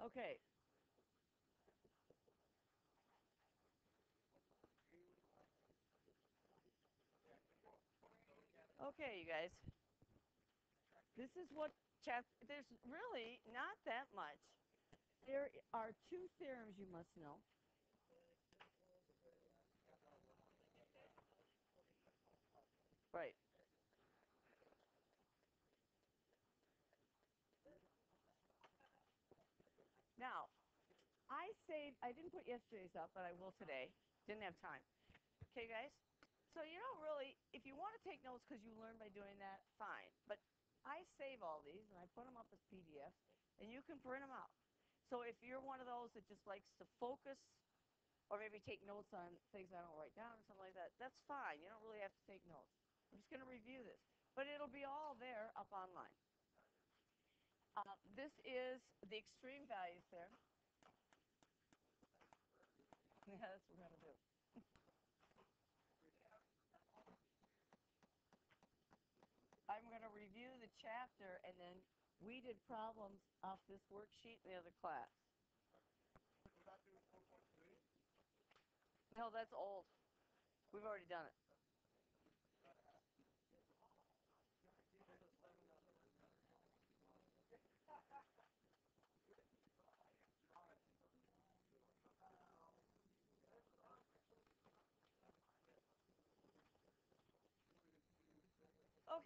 Okay. Okay, you guys. This is what chapter, there's really not that much. There are two theorems you must know. Right. Now, I didn't put yesterday's up, but I will today. Didn't have time. Okay, guys? So you don't really, if you want to take notes because you learn by doing that, fine. But I save all these and I put them up as PDFs, and you can print them out. So if you're one of those that just likes to focus or maybe take notes on things I don't write down or something like that, that's fine. You don't really have to take notes. I'm just going to review this. But it'll be all there up online. This is the extreme values there. Yeah, that's what we're going to do. I'm going to review the chapter, and then we did problems off this worksheet in the other class. No, that's old. We've already done it.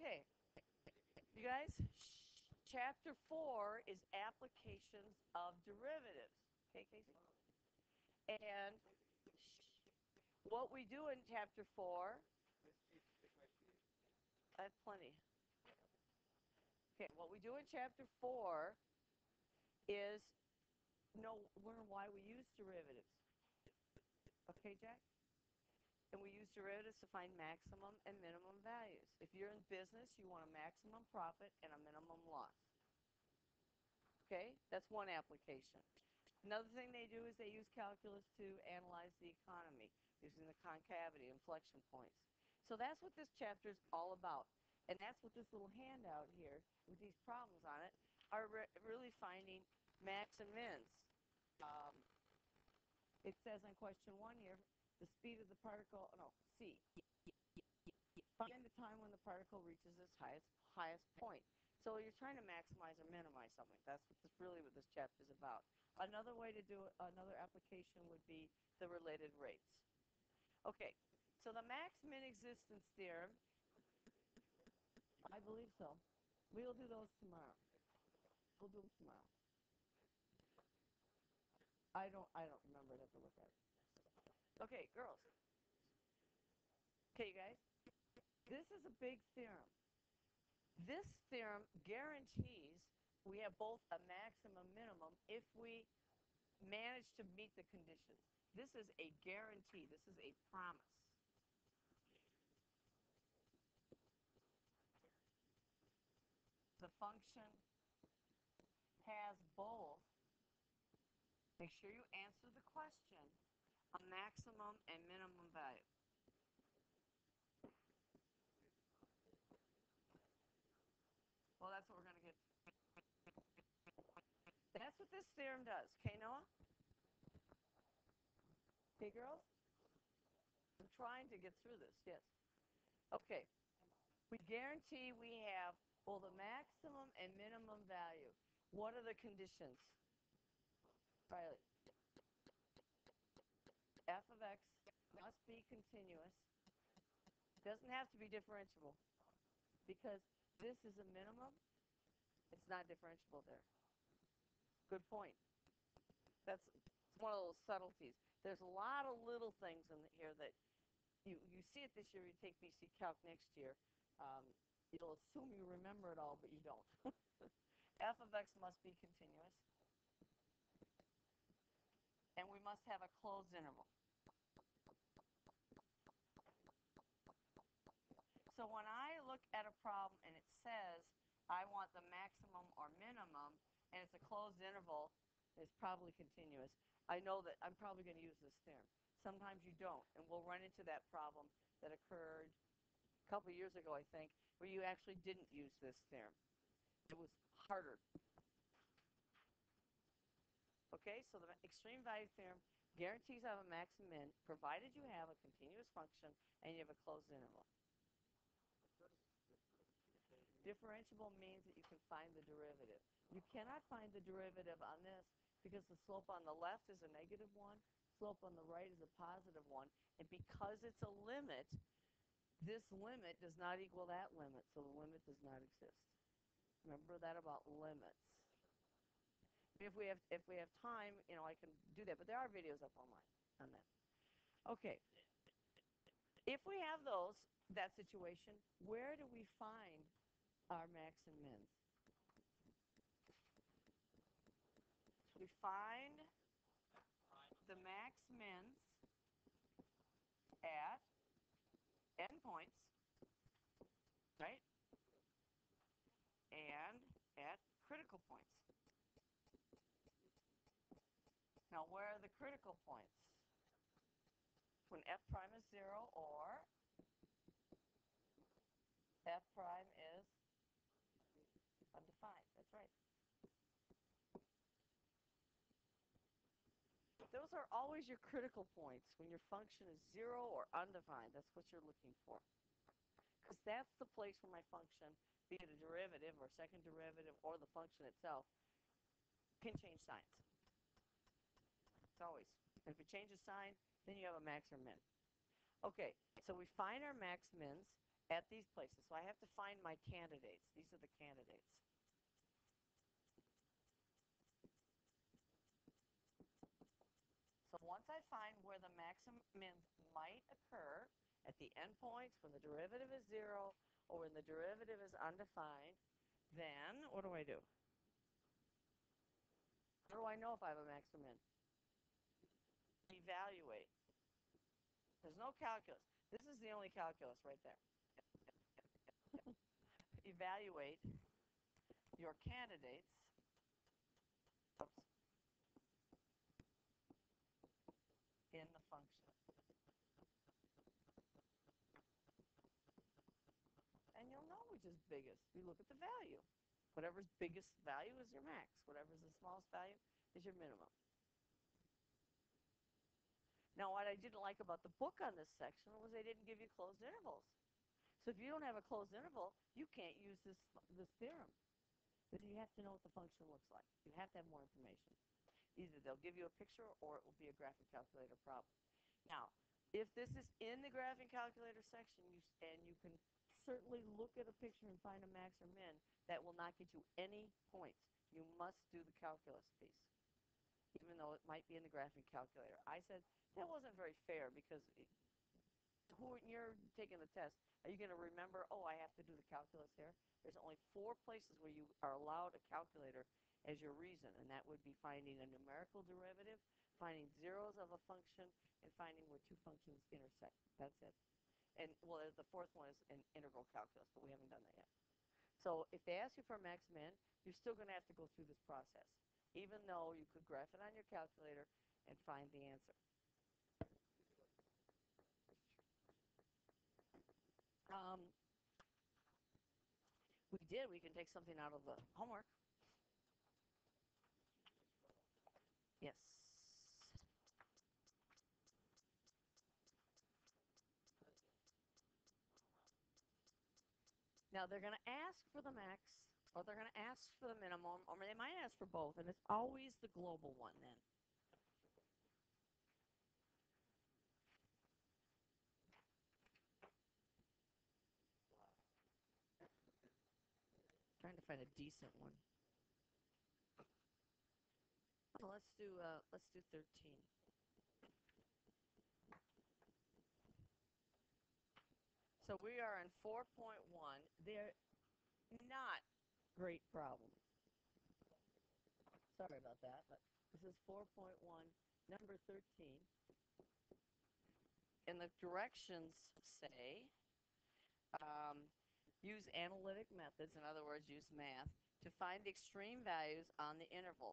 Okay, you guys, chapter 4 is applications of derivatives. Okay, Casey? And what we do in chapter 4, I have plenty. Okay, what we do in chapter 4 is learn why we use derivatives. Okay, Jack? And we use derivatives to find maximum and minimum values. If you're in business, you want a maximum profit and a minimum loss. Okay? That's one application. Another thing they do is they use calculus to analyze the economy using the concavity, inflection points. So that's what this chapter is all about. And that's what this little handout here with these problems on it are really finding max and mins. Um, it says on question 1 here, the speed of the particle, no, C. Find the time when the particle reaches its highest point. So you're trying to maximize or minimize something. That's really what this chapter is about. Another way to do it, another application would be the related rates. Okay, so the max-min existence theorem, I believe so. We'll do those tomorrow. We'll do them tomorrow. I don't remember. I'd have to look at it. Okay, girls. Okay, you guys. This is a big theorem. This theorem guarantees we have both a maximum minimum if we manage to meet the conditions. This is a guarantee. This is a promise. The function has both. Make sure you answer the question, a maximum and minimum value. Well, that's what we're going to get. That's what this theorem does. Okay, Noah? Okay, girls? I'm trying to get through this, yes. Okay. We guarantee we have both a maximum and minimum value. What are the conditions? Riley? F of x must be continuous. Doesn't have to be differentiable because this is a minimum. It's not differentiable there. Good point. That's one of those subtleties. There's a lot of little things in here that you see it this year, you take BC Calc next year. You'll assume you remember it all, but you don't. F of x must be continuous. And we must have a closed interval. So when I look at a problem and it says I want the maximum or minimum, and it's a closed interval, it's probably continuous. I know that I'm probably going to use this theorem. Sometimes you don't, and we'll run into that problem that occurred a couple of years ago, I think, where you actually didn't use this theorem. It was harder. Okay, so the extreme value theorem guarantees I have a max and min, provided you have a continuous function and you have a closed interval. Differentiable means that you can find the derivative. You cannot find the derivative on this because the slope on the left is a -1, slope on the right is a +1, and because it's a limit, this limit does not equal that limit, so the limit does not exist. Remember that about limits. If we have time, I can do that, but there are videos up online on that. Okay. If we have that situation, where do we find our max and mins? We find the max mins at endpoints, right? And at critical points. Now, where are the critical points? When f prime is 0 or f prime is undefined. That's right. Those are always your critical points when your function is 0 or undefined. That's what you're looking for. Because that's the place where my function, be it a derivative or second derivative or the function itself, can change signs. It's always. And if it changes sign, then you have a max or min. Okay, so we find our max mins at these places. So I have to find my candidates. These are the candidates. So once I find where the maximum mins might occur at the endpoints when the derivative is 0 or when the derivative is undefined, then what do I do? How do I know if I have a max or min? Evaluate. There's no calculus. This is the only calculus right there. Evaluate your candidates in the function. And you'll know which is biggest. You look at the value. Whatever's biggest value is your max. Whatever's the smallest value is your minimum. Now, what I didn't like about the book on this section was they didn't give you closed intervals. So if you don't have a closed interval, you can't use this theorem. Then you have to know what the function looks like. You have to have more information. Either they'll give you a picture or it will be a graphing calculator problem. Now, if this is in the graphing calculator section and you can certainly look at a picture and find a max or min, that will not get you any points. You must do the calculus piece, even though it might be in the graphing calculator. I said that wasn't very fair because when you're taking the test, are you going to remember, oh, I have to do the calculus here? There's only 4 places where you are allowed a calculator as your reason, and that would be finding a numerical derivative, finding zeros of a function, and finding where 2 functions intersect. That's it. And, well, the 4th one is an integral calculus, but we haven't done that yet. So if they ask you for a max min, you're still going to have to go through this process, even though you could graph it on your calculator and find the answer. We can take something out of the homework. Yes. Now they're going to ask for the max, or they're going to ask for the minimum, or they might ask for both, and it's always the global one then. Trying to find a decent one. Well, let's do 13. So we are in 4.1. They're not great problems. Sorry about that, but this is 4.1, number 13. And the directions say use analytic methods, in other words, use math, to find the extreme values on the interval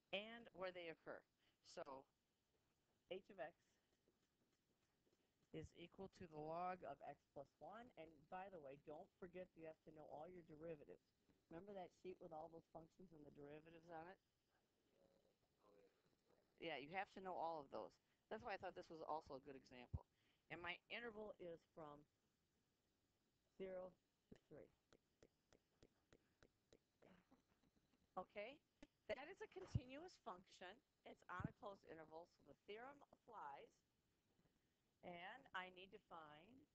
and where they occur. So h of x is equal to the log of x plus 1. And by the way, don't forget you have to know all your derivatives. Remember that sheet with all those functions and the derivatives on it? Yeah, you have to know all of those. That's why I thought this was also a good example. And my interval is from 0 to 3. Okay? That is a continuous function. It's on a closed interval, so the theorem applies. And I need to find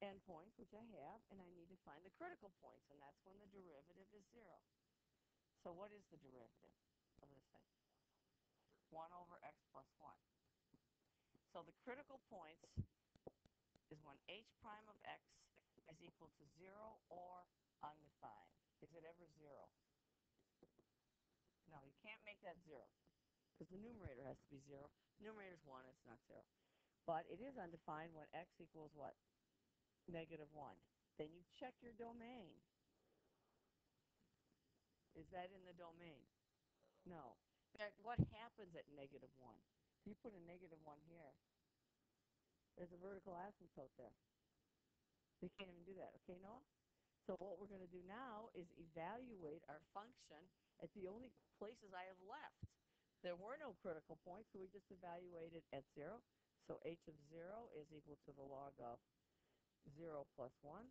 endpoints, which I have, and I need to find the critical points, and that's when the derivative is 0. So what is the derivative of this thing? 1 over x plus 1. So the critical points is when h prime of x is equal to 0 or undefined. Is it ever 0? No, you can't make that 0 because the numerator has to be 0. Numerator is 1, it's not 0. But it is undefined when x equals what? Negative 1. Then you check your domain. Is that in the domain? No. In fact, what happens at negative 1? If you put a negative 1 here, there's a vertical asymptote there. They can't even do that. Okay, Noah? So what we're going to do now is evaluate our function at the only places I have left. There were no critical points, so we just evaluated at 0. So h of 0 is equal to the log of 0 plus 1,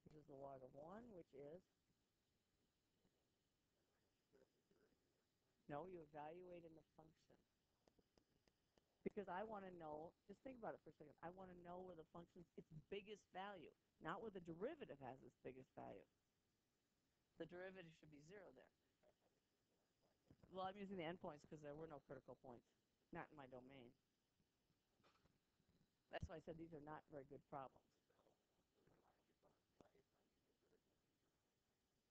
which is the log of 1, which is, no, you evaluate in the function. Because I want to know, just think about it for a second, I want to know where the function's its biggest value, not where the derivative has its biggest value. The derivative should be 0 there. Well, I'm using the endpoints because there were no critical points, not in my domain. That's why I said these are not very good problems.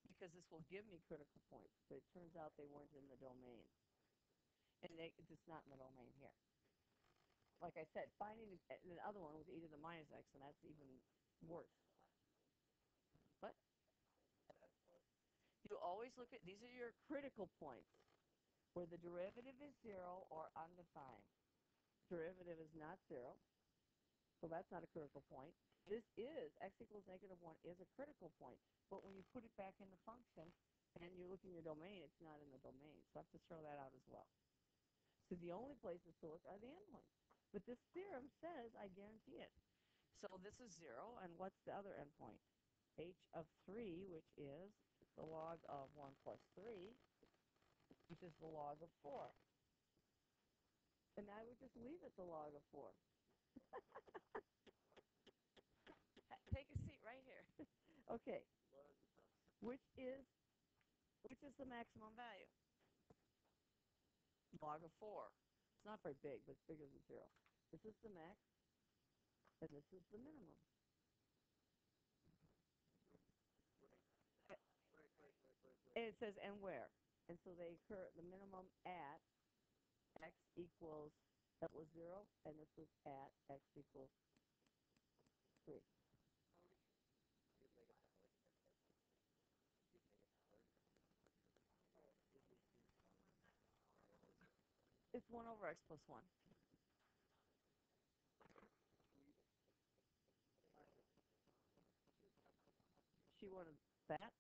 Because this will give me critical points, but it turns out they weren't in the domain. And it's not in the domain here. Like I said, finding the other one was e to the minus x, and that's even worse. But you always look at, these are your critical points, where the derivative is 0 or undefined. Derivative is not 0, so that's not a critical point. This is, x equals negative 1 is a critical point, but when you put it back in the function and you look in your domain, it's not in the domain. So I have to throw that out as well. So the only places to look are the endpoints. But this theorem says I guarantee it. So this is 0, and what's the other endpoint? H of 3, which is the log of 1 plus 3, which is the log of 4. And I would just leave it the log of 4. Take a seat right here. Okay. Which is the maximum value? Log of 4. It's not very big, but it's bigger than 0. This is the max, and this is the minimum. And it says, and where? And so they occur at the minimum at x equals, that was 0, and this was at x equals 3. It's 1 over x plus 1. She wanted that?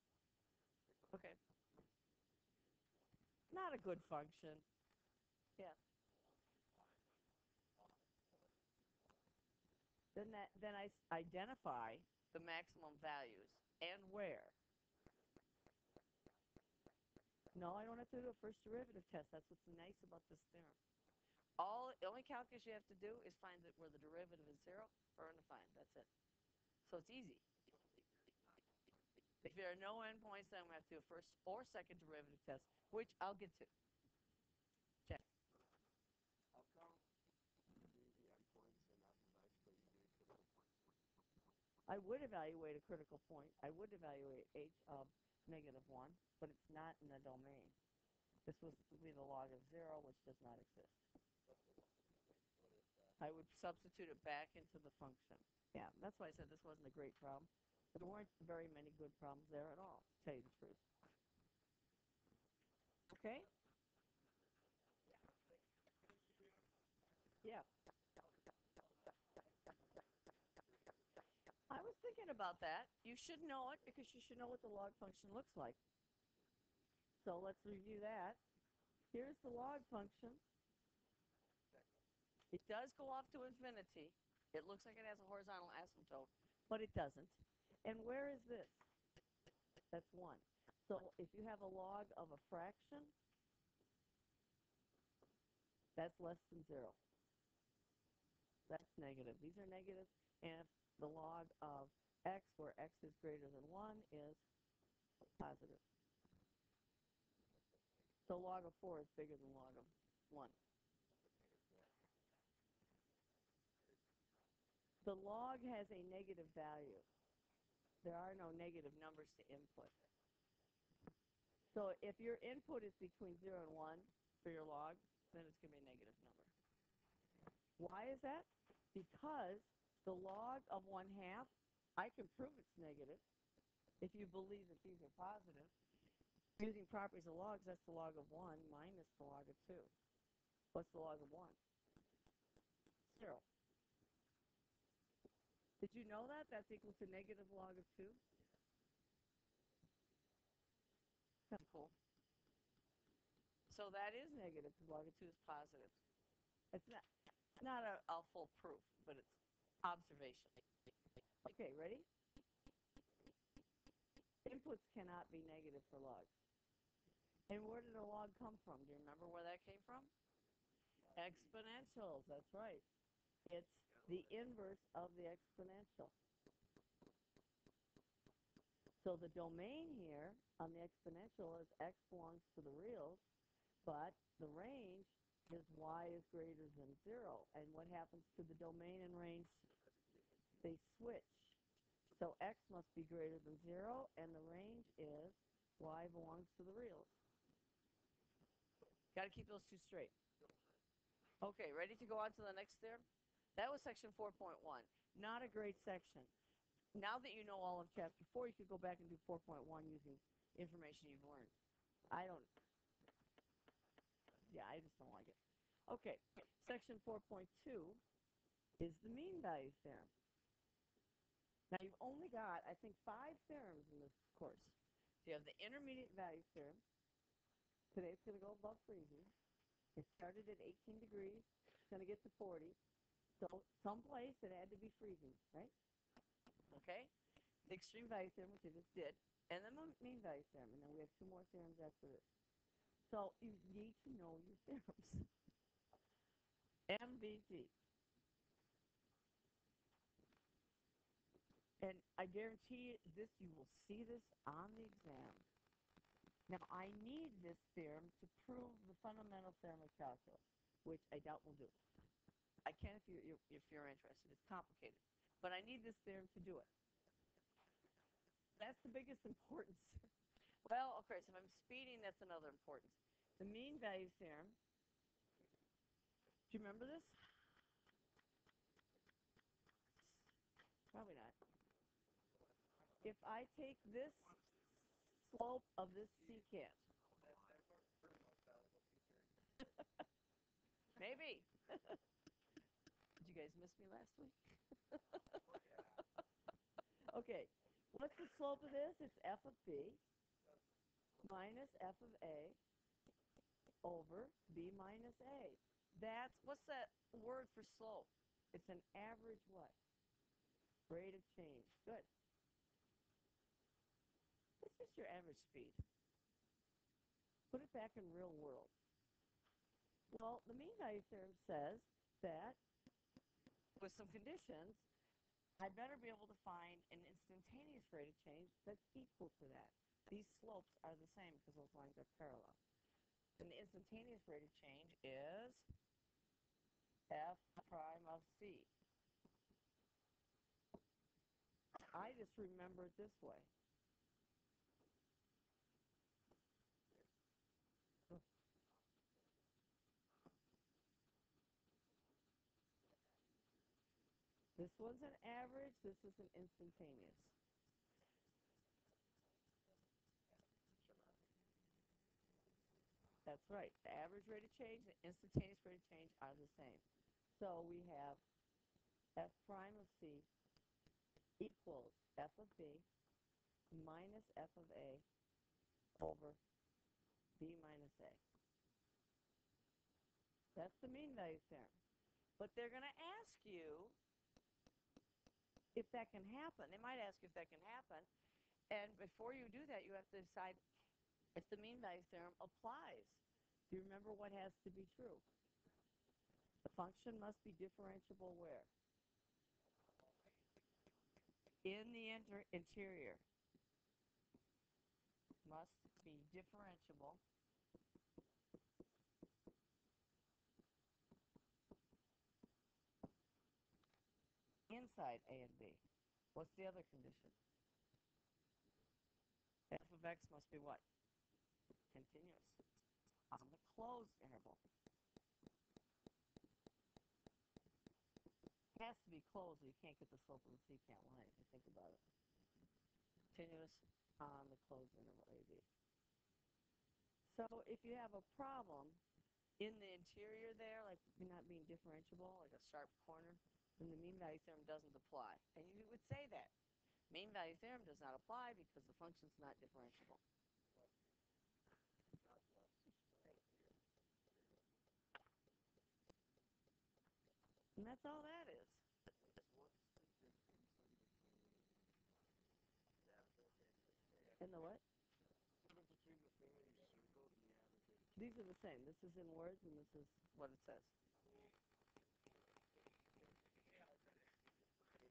Okay. Not a good function. Yeah. Then I identify the maximum values and where. No, I don't have to do a first derivative test. That's what's nice about this theorem. The only calculus you have to do is find where the derivative is 0 or undefined. That's it. So it's easy. If there are no endpoints, then we have to do a first or second derivative test, which I'll get to. Check. I would evaluate a critical point. I would evaluate h of negative 1, but it's not in the domain. This would be the log of 0, which does not exist. I would substitute it back into the function. Yeah, that's why I said this wasn't a great problem. There weren't very many good problems there at all, to tell you the truth. Okay? Yeah. I was thinking about that. You should know it because you should know what the log function looks like. So let's review that. Here's the log function. It does go off to infinity. It looks like it has a horizontal asymptote, but it doesn't. And where is this? That's 1. So if you have a log of a fraction, that's less than 0. That's negative. These are negative. And if the log of x, where x is greater than 1, is positive. So log of 4 is bigger than log of 1. The log has a negative value. There are no negative numbers to input. So if your input is between 0 and 1 for your log, then it's going to be a negative number. Why is that? Because the log of 1/2, I can prove it's negative if you believe that these are positive. Using properties of logs, that's the log of 1 minus the log of 2. What's the log of 1? 0. Did you know that? That's equal to negative log of 2? Kind of cool. So that is negative because log of 2 is positive. It's not a full proof, but it's observation. Okay, ready? Inputs cannot be negative for logs. And where did a log come from? Do you remember where that came from? Exponentials, that's right. It's the inverse of the exponential. So the domain here on the exponential is x belongs to the reals, but the range is y is greater than 0. And what happens to the domain and range? They switch. So x must be greater than 0, and the range is y belongs to the reals. Got to keep those two straight. Okay, ready to go on to the next theorem? That was section 4.1. Not a great section. Now that you know all of chapter 4, you could go back and do 4.1 using information you've learned. I just don't like it. Okay, section 4.2 is the mean value theorem. Now you've only got, I think, 5 theorems in this course. So you have the intermediate value theorem. Today it's going to go above freezing. It started at 18 degrees. It's going to get to 40. So someplace it had to be freezing, right? Okay? The extreme value theorem, which I just did, and then the mean value theorem. And then we have 2 more theorems after this. So you need to know your theorems. MVG. And I guarantee this, you will see this on the exam. Now, I need this theorem to prove the fundamental theorem of calculus, which I doubt we'll do. I can if you're interested. It's complicated. But I need this theorem to do it. That's the biggest importance. Well, okay, so if I'm speeding, that's another importance. The mean value theorem, do you remember this? Probably not. If I take this slope of this secant, maybe. Did you guys miss me last week? Okay, what's the slope of this? It's f of b minus f of a over b minus a. What's that word for slope? It's an average what? Rate of change. Good. What's just your average speed? Put it back in real world. Well, the mean value theorem says that with some conditions, I better be able to find an instantaneous rate of change that's equal to that. These slopes are the same because those lines are parallel. And the instantaneous rate of change is f prime of c. I just remember it this way. This one's an average, this is an instantaneous. That's right. The average rate of change and instantaneous rate of change are the same. So we have f prime of c equals f of b minus f of a over b minus a. That's the mean value theorem. But they're going to ask you if that can happen. They might ask you if that can happen. And before you do that, you have to decide if the mean value theorem applies. Do you remember what has to be true? The function must be differentiable where? In the interior. Must be differentiable inside A and B. What's the other condition? F of x must be what? Continuous on the closed interval. It has to be closed or you can't get the slope of the secant line if you think about it. Continuous on the closed interval AB. So if you have a problem in the interior there, like not being differentiable, like a sharp corner, then the mean value theorem doesn't apply. And you would say that. Mean value theorem does not apply because the function's not differentiable. And that's all that is. And the what? These are the same. This is in words and this is what it says.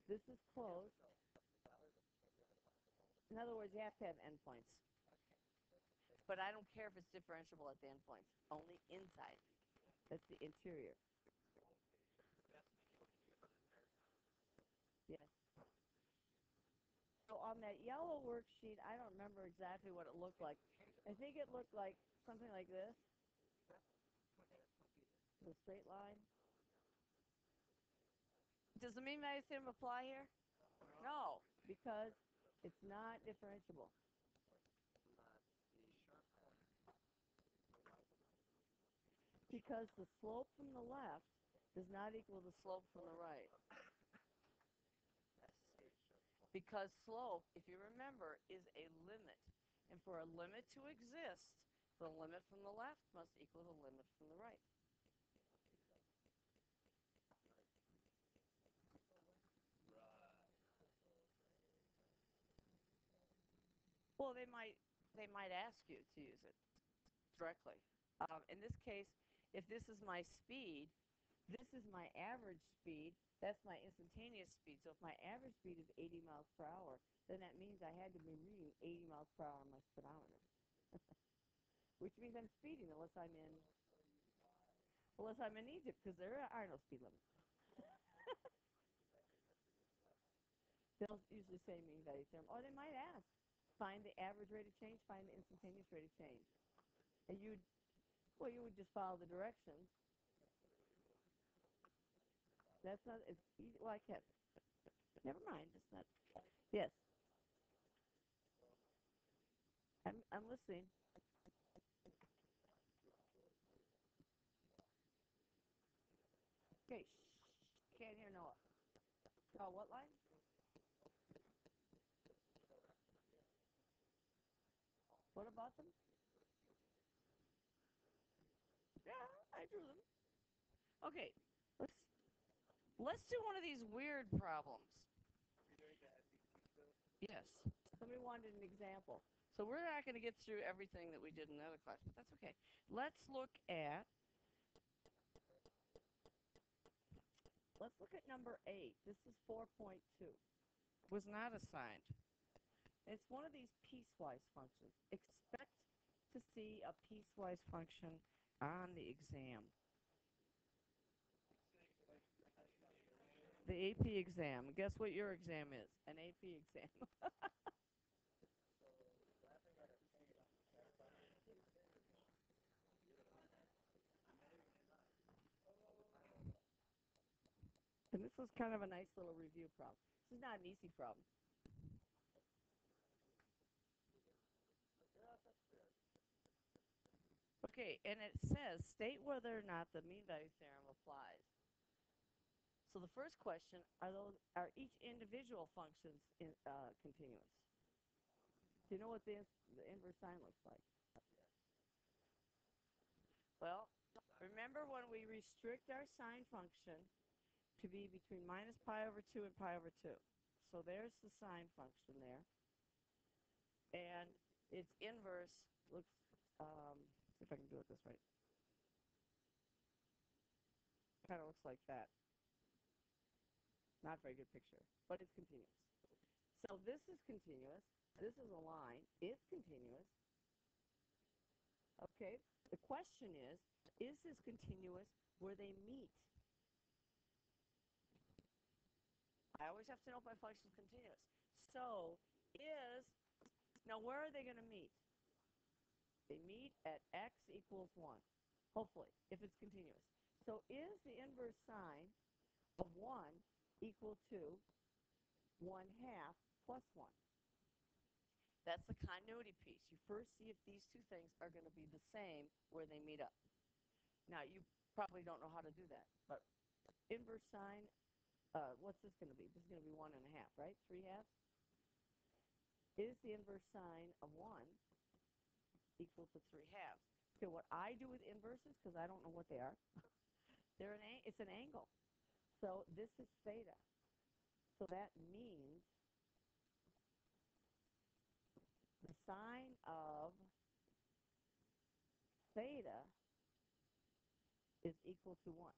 This is closed. In other words, you have to have endpoints. But I don't care if it's differentiable at the endpoints. Only inside. That's the interior. Yes. So on that yellow worksheet, I don't remember exactly what it looked like. I think it looked like something like this. The straight line. Does the mean value theorem apply here? No, because it's not differentiable. Because the slope from the left does not equal the slope from the right. Because slope, if you remember, is a limit. And for a limit to exist, the limit from the left must equal the limit from the right. Well, they might ask you to use it directly. In this case, if this is my speed, this is my average speed, that's my instantaneous speed. So if my average speed is 80 miles per hour, then that means I had to be reading 80 miles per hour on my speedometer. Which means I'm speeding unless I'm in Egypt, because there are no speed limits. They'll usually say mean value theorem. Or they might ask, find the average rate of change, find the instantaneous rate of change. And you would just follow the directions. That's not, it's easy. Well, I can't. Never mind. It's not. Yes. I'm listening. Okay. Can't hear Noah. Oh, what line? What about them? Yeah, I drew them. Okay. Let's do one of these weird problems. Yes. Somebody wanted an example. So we're not going to get through everything that we did in another class, but that's okay. Let's look at number 8. This is 4.2. Was not assigned. It's one of these piecewise functions. Expect to see a piecewise function on the exam. The AP exam. Guess what your exam is? An AP exam. And this was kind of a nice little review problem. This is not an easy problem. Okay, and it says state whether or not the mean value theorem applies. So the first question, are each individual functions continuous? Do you know what the inverse sine looks like? Well, Remember when we restrict our sine function to be between minus pi over 2 and pi over 2. So there's the sine function there. And its inverse looks, see if I can do it this right. Kind of looks like that. Not very good picture, but it's continuous. So this is continuous. This is a line. It's continuous. Okay, the question is this continuous where they meet? I always have to know if my function is continuous. So now where are they going to meet? They meet at x equals 1, hopefully, if it's continuous. So is the inverse sine of 1 equal to 1/2 plus 1? That's the continuity piece. You first see if these two things are going to be the same where they meet up. Now, you probably don't know how to do that, but inverse sine, what's this going to be? This is going to be 1 1/2, right? 3/2? Is the inverse sine of 1 equal to 3/2? Okay, what I do with inverses, because I don't know what they are, it's an angle. So this is theta. So that means the sine of theta is equal to 1.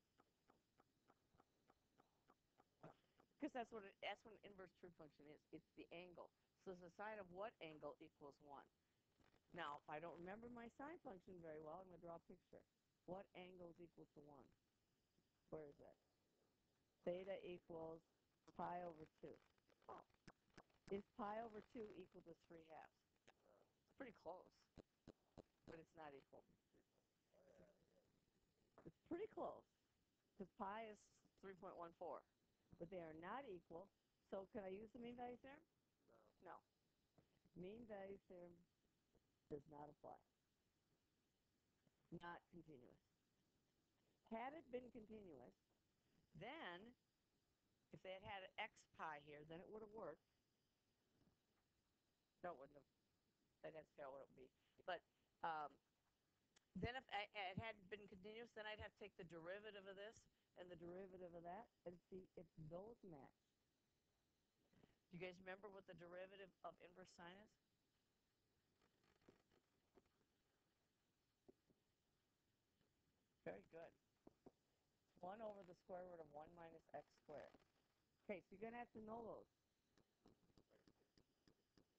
Because that's what an inverse truth function is. It's the angle. So the sine of what angle equals 1? Now, if I don't remember my sine function very well, I'm going to draw a picture. What angle is equal to 1? Where is that? Theta equals pi over 2. Oh. Is pi over 2 equal to 3/2? It's pretty close, but it's not equal. It's pretty close, because pi is 3.14. But they are not equal. So can I use the mean value theorem? No. Mean value theorem does not apply. Not continuous. Had it been continuous, then if they had x pi here, then it would have worked. No, it wouldn't have. I'd have to figure out what it would be. But then if it had been continuous, then I'd have to take the derivative of this and the derivative of that and see if those match. Do you guys remember what the derivative of inverse sine is? Very good. 1 over the square root of 1 minus x squared. Okay, so you're going to have to know those.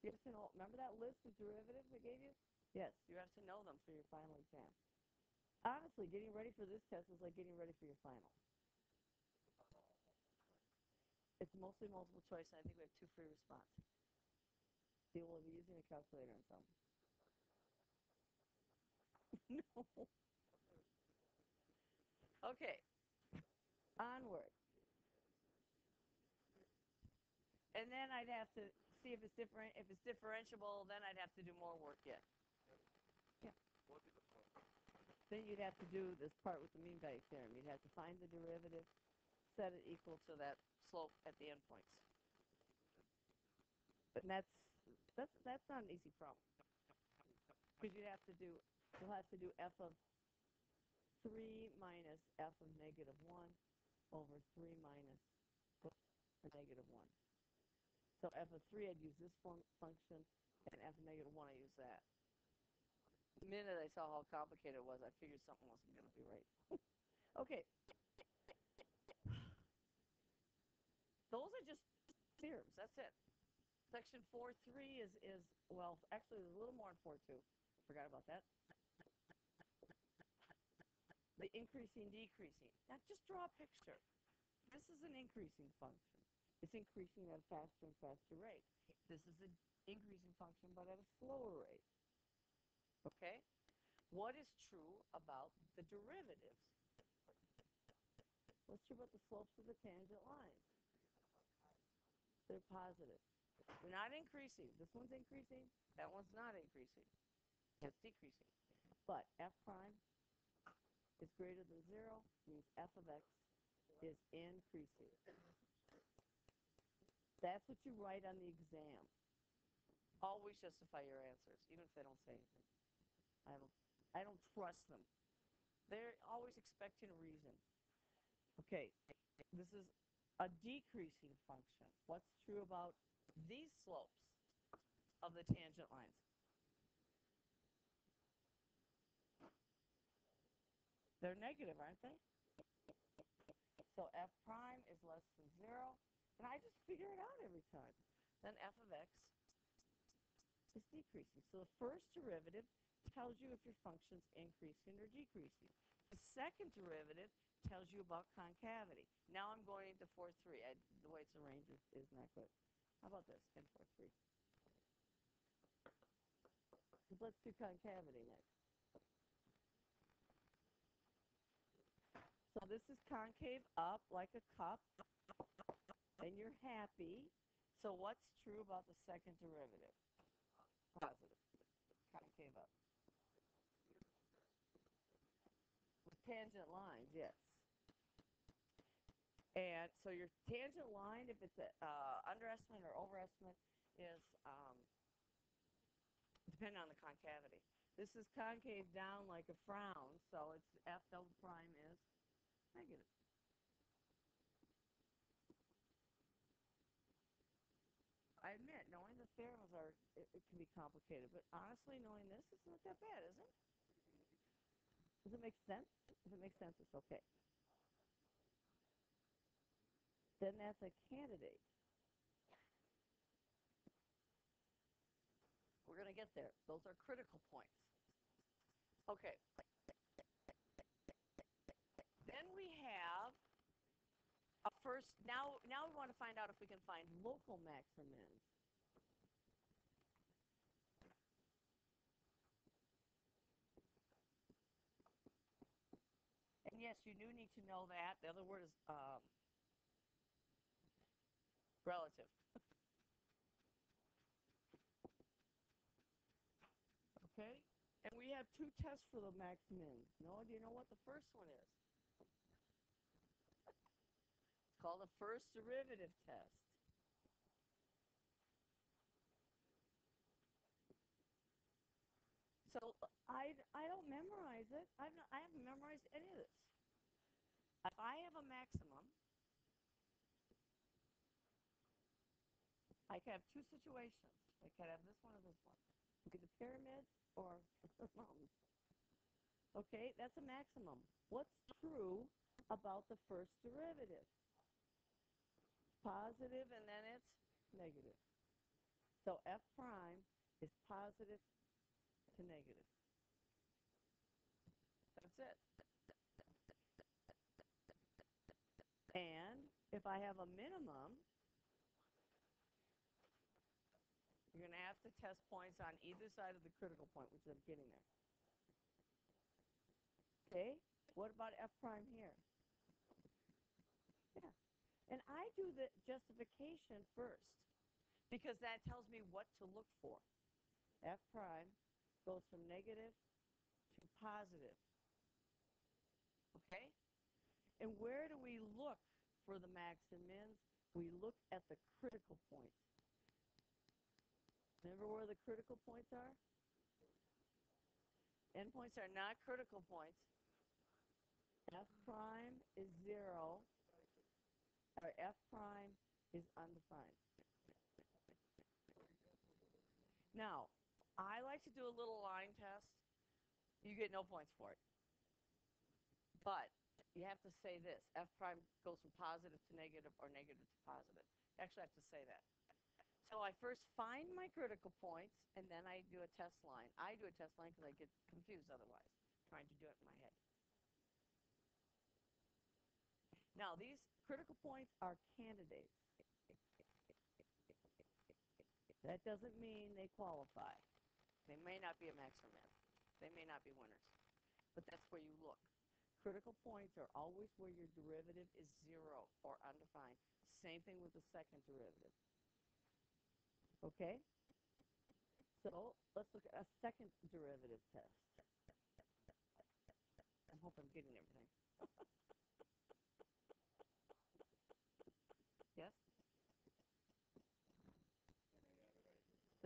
You have to know, remember that list of derivatives I gave you? Yes, you have to know them for your final exam. Honestly, getting ready for this test is like getting ready for your final. It's mostly multiple choice, and I think we have 2 free responses. You will be using a calculator and some. No. Okay. Onward. And then I'd have to see if it's different. If it's differentiable, then I'd have to do more work yet. Yeah. Then you'd have to do this part with the mean value theorem. You'd have to find the derivative, set it equal to that slope at the endpoints. But that's not an easy problem. Because you'll have to do f of 3 minus f of negative 1 over 3 minus a negative 1. So f of 3, I'd use this function, and f of negative 1, I use that. The minute I saw how complicated it was, I figured something wasn't going to be right. Okay. Those are just theorems. That's it. Section 4.3 is, well, actually, there's a little more in 4.2. Forgot about that. The increasing, decreasing. Now, just draw a picture. This is an increasing function. It's increasing at a faster and faster rate. This is an increasing function, but at a slower rate. Okay? What is true about the derivatives? What's true about the slopes of the tangent lines? They're positive. They're not increasing. This one's increasing. That one's not increasing. It's decreasing. But f prime is greater than 0 means f of x is increasing. That's what you write on the exam. Always justify your answers, even if they don't say anything. I don't trust them. They're always expecting a reason. Okay, this is a decreasing function. What's true about these slopes of the tangent lines? They're negative, aren't they? So f prime is less than 0, and I just figure it out every time. Then f of x is decreasing. So the first derivative tells you if your function's increasing or decreasing. The second derivative tells you about concavity. Now I'm going into 4-3. The way it's arranged is not good. How about this in 4-3? Let's do concavity next. So this is concave up like a cup, and you're happy. So what's true about the second derivative? Positive. Concave up. With tangent lines, yes. And so your tangent line, if it's underestimate or overestimate, is depending on the concavity. This is concave down like a frown, so it's f double prime is negative. I admit, knowing the theorems it can be complicated, but honestly, knowing this is not that bad, is it? Does it make sense? If it makes sense, it's okay. Then that's a candidate. We're going to get there. Those are critical points. Okay. Then we have a first, now we want to find out if we can find local maximums. And yes, you do need to know that. The other word is relative. Okay? And we have two tests for the maximums. No, do you know what the first one is? It's called the first derivative test. So I don't memorize it. I haven't memorized any of this. If I have a maximum, I can have two situations. I can have this one or this one. It could be the pyramids or the mountains. Okay, that's a maximum. What's true about the first derivative? Positive, and then it's negative. So f prime is positive to negative. That's it. And if I have a minimum, you're going to have to test points on either side of the critical point, which I'm getting there. Okay, what about f prime here? Yeah, and I do the justification first because that tells me what to look for. F prime goes from negative to positive. Okay? And where do we look for the max and mins? We look at the critical points. Remember where the critical points are? Endpoints are not critical points. F prime is 0, or F prime is undefined. Now, I like to do a little line test. You get no points for it. But you have to say this. F prime goes from positive to negative or negative to positive. You actually have to say that. So I first find my critical points, and then I do a test line. I do a test line because I get confused otherwise, trying to do it in my head. Now, these critical points are candidates. That doesn't mean they qualify. They may not be a max or min. They may not be winners. But that's where you look. Critical points are always where your derivative is 0 or undefined. Same thing with the second derivative. Okay? So let's look at a second derivative test. I hope I'm getting everything. Yes?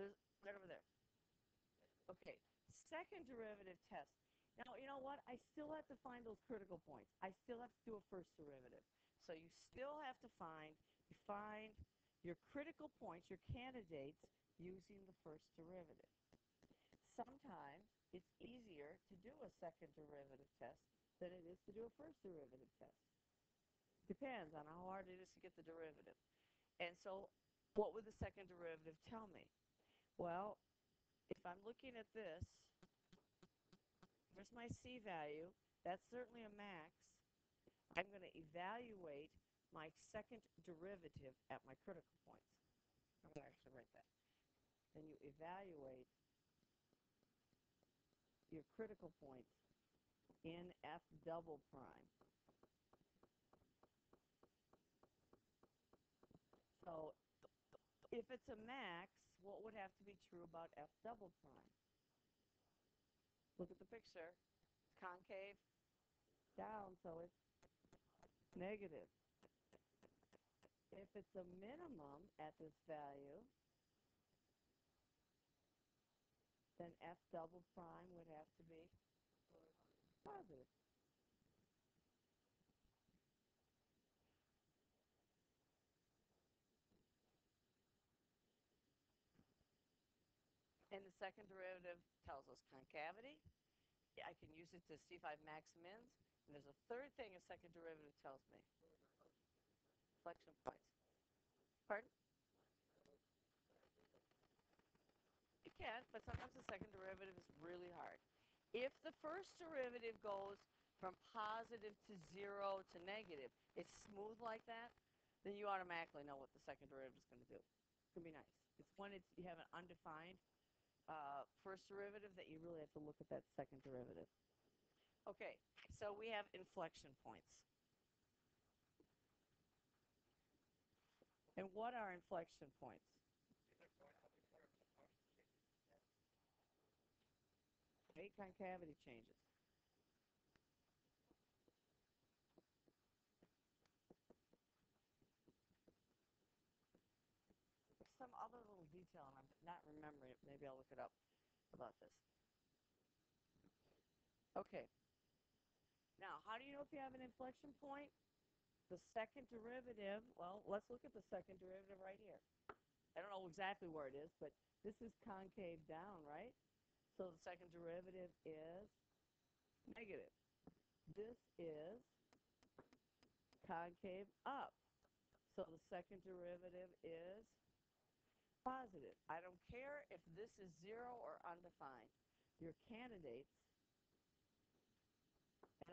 There's right over there. Okay. Second derivative test. Now, you know what? I still have to find those critical points. I still have to do a first derivative. So you still have to find your critical points, your candidates, using the first derivative. Sometimes it's easier to do a second derivative test than it is to do a first derivative test. Depends on how hard it is to get the derivative. And so what would the second derivative tell me? Well, if I'm looking at this, here's my C value. That's certainly a max. I'm going to evaluate my second derivative at my critical points. I'm going to actually write that. Then you evaluate your critical points in F double prime. So if it's a max, what would have to be true about F double prime? Look at the picture. It's concave down, so it's negative. If it's a minimum at this value, then F double prime would have to be positive. And the second derivative tells us concavity. I can use it to see if I have max mins. And there's a third thing a second derivative tells me. Inflection points. Pardon? You can, but sometimes the second derivative is really hard. If the first derivative goes from positive to 0 to negative, it's smooth like that, then you automatically know what the second derivative is going to do. It's going to be nice. It's when you have an undefined first derivative that you really have to look at that second derivative. Okay, so we have inflection points. And what are inflection points? Okay, concavity changes. There's some other little detail, and I'm not remembering it. Maybe I'll look it up about this. Okay. Now, how do you know if you have an inflection point? The second derivative, well, let's look at the second derivative right here. I don't know exactly where it is, but this is concave down, right? So the second derivative is negative. This is concave up. So the second derivative is positive. I don't care if this is 0 or undefined. Your candidates, and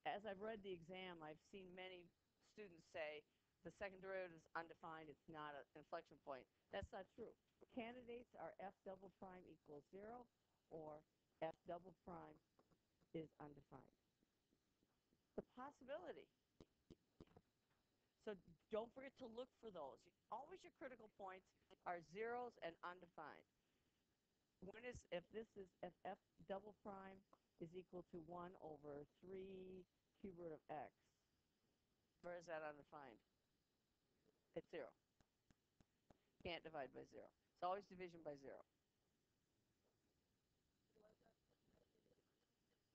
as I've read the exam, I've seen many students say the second derivative is undefined, it's not an inflection point. That's not true. Candidates are F double prime equals 0 or F double prime is undefined. The possibility. So don't forget to look for those. Always your critical points are zeros and undefined. If F double prime is equal to 1 over 3 cube root of x, where is that undefined? It's 0. Can't divide by 0. It's always division by 0.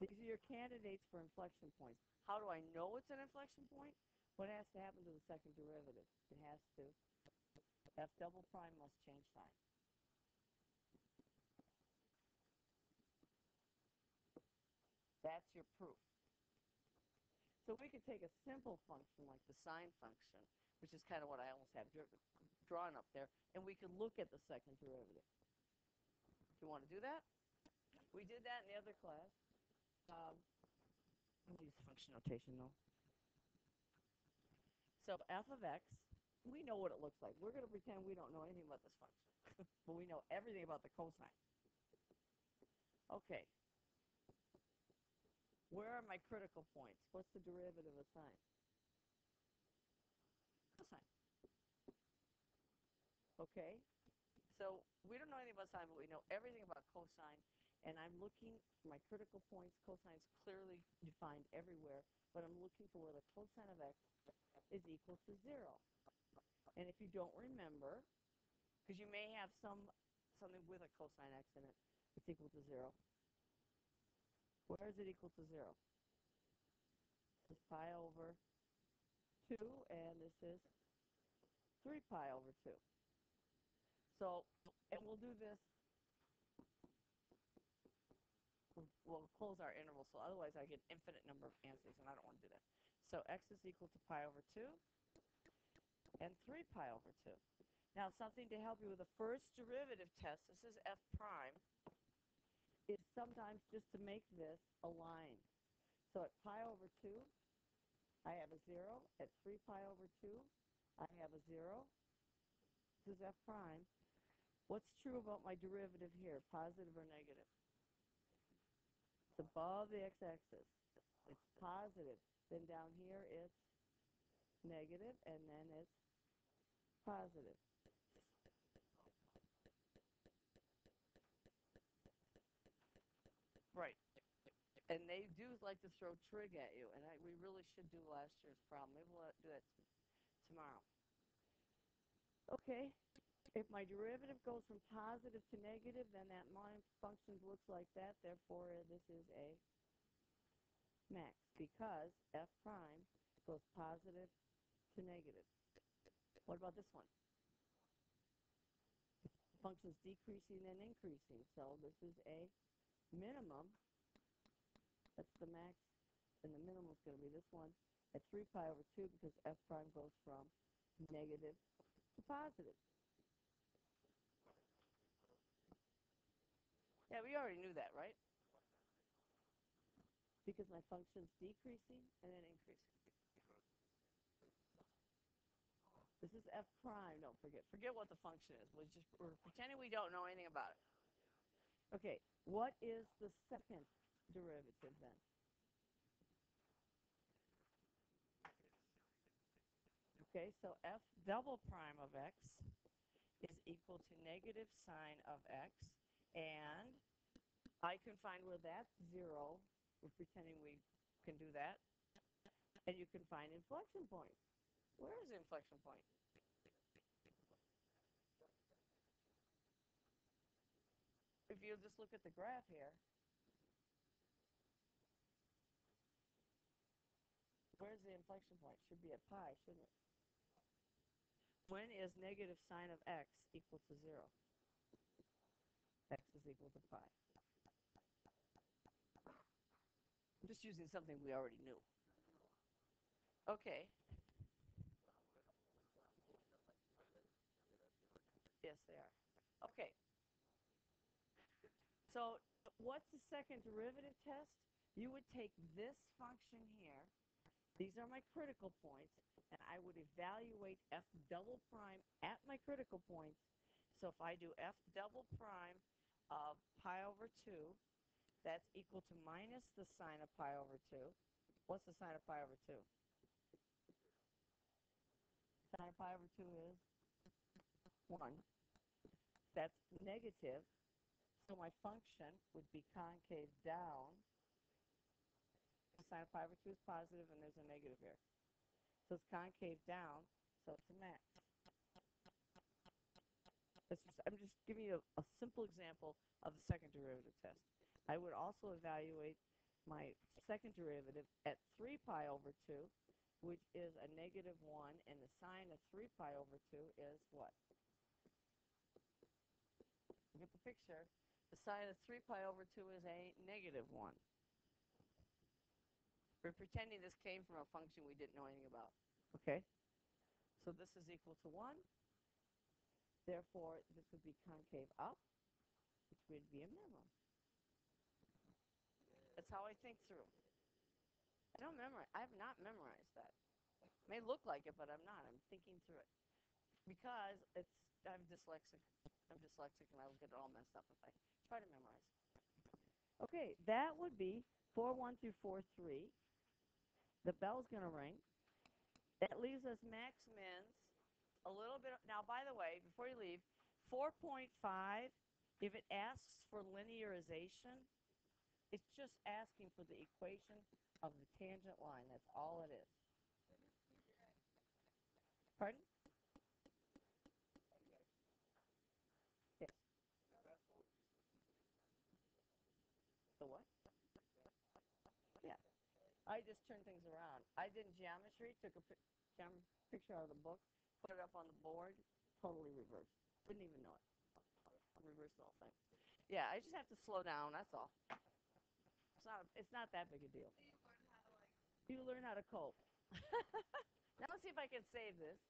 These are your candidates for inflection points. How do I know it's an inflection point? What has to happen to the second derivative? It has to. F double prime must change sign. That's your proof. So we could take a simple function like the sine function, which is kind of what I almost have drawn up there, and we could look at the second derivative. Do you want to do that? We did that in the other class. I'm going to use function notation, though. So f of x, we know what it looks like. We're going to pretend we don't know anything about this function, but we know everything about the cosine. Okay. Where are my critical points? What's the derivative of sine? Cosine. Okay. So we don't know anything about sine, but we know everything about cosine. And I'm looking for my critical points. Cosine's clearly defined everywhere, but I'm looking for where the cosine of x is equal to 0. And if you don't remember, because you may have something with a cosine x in it, it's equal to 0. Where is it equal to 0? This is pi over 2, and this is 3 pi over 2. So, and we'll do this, we'll close our interval, so otherwise I get infinite number of answers, and I don't want to do that. So x is equal to pi over 2 and 3 pi over 2. Now, something to help you with the first derivative test, this is f prime, is sometimes just to make this a line. So at pi over 2, I have a 0. At 3 pi over 2, I have a 0. This is f prime. What's true about my derivative here, positive or negative? It's above the x-axis. It's positive. Then down here it's negative, and then it's positive. Right. And they do like to throw trig at you, and we really should do last year's problem. Maybe we'll do that tomorrow. Okay, if my derivative goes from positive to negative, then that function looks like that. Therefore, this is a max, because f prime goes positive to negative. What about this one? The function's decreasing and increasing, so this is a minimum. That's the max, and the minimum is going to be this one at 3 pi over 2, because f prime goes from negative to positive. Yeah, we already knew that, right? Because my function's decreasing and then increasing. This is f prime, don't forget. Forget what the function is. We're pretending we don't know anything about it. Okay, what is the second derivative then? Okay, so f double prime of x is equal to negative sine of x, and I can find where that's 0. We're pretending we can do that. And you can find inflection point. Where is the inflection point? If you just look at the graph here, where's the inflection point? Should be at pi, shouldn't it? When is negative sine of x equal to 0? X is equal to pi. I'm just using something we already knew. Okay. Yes, they are. Okay. So what's the second derivative test? You would take this function here. These are my critical points, and I would evaluate f double prime at my critical points. So if I do f double prime of pi over 2, that's equal to minus the sine of pi over 2. What's the sine of pi over 2? Sine of pi over 2 is 1. That's negative. So my function would be concave down. The sine of pi over 2 is positive, and there's a negative here. So it's concave down, so it's a max. I'm just giving you a simple example of the second derivative test. I would also evaluate my second derivative at 3 pi over 2, which is a negative 1, and the sine of 3 pi over 2 is what? Get the picture. The sine of 3 pi over 2 is a negative 1. We're pretending this came from a function we didn't know anything about. Okay? So this is equal to 1. Therefore, this would be concave up, which would be a minimum. That's how I think through. I have not memorized that. It may look like it, but I'm not. I'm thinking through it. Because I'm dyslexic. And I'll get it all messed up if I try to memorize. Okay, that would be 4-1 through 4-3. The bell's going to ring. That leaves us max mins. A little bit. Now, by the way, before you leave, 4.5, if it asks for linearization, it's just asking for the equation of the tangent line. That's all it is. Pardon? Yes. The what? I just turn things around. I did geometry, took a picture out of the book, put it up on the board, totally reversed. Wouldn't even know it. I reversed the whole thing. Yeah, I just have to slow down. That's all. It's not that big a deal. You learn how to cope. Now let's see if I can save this.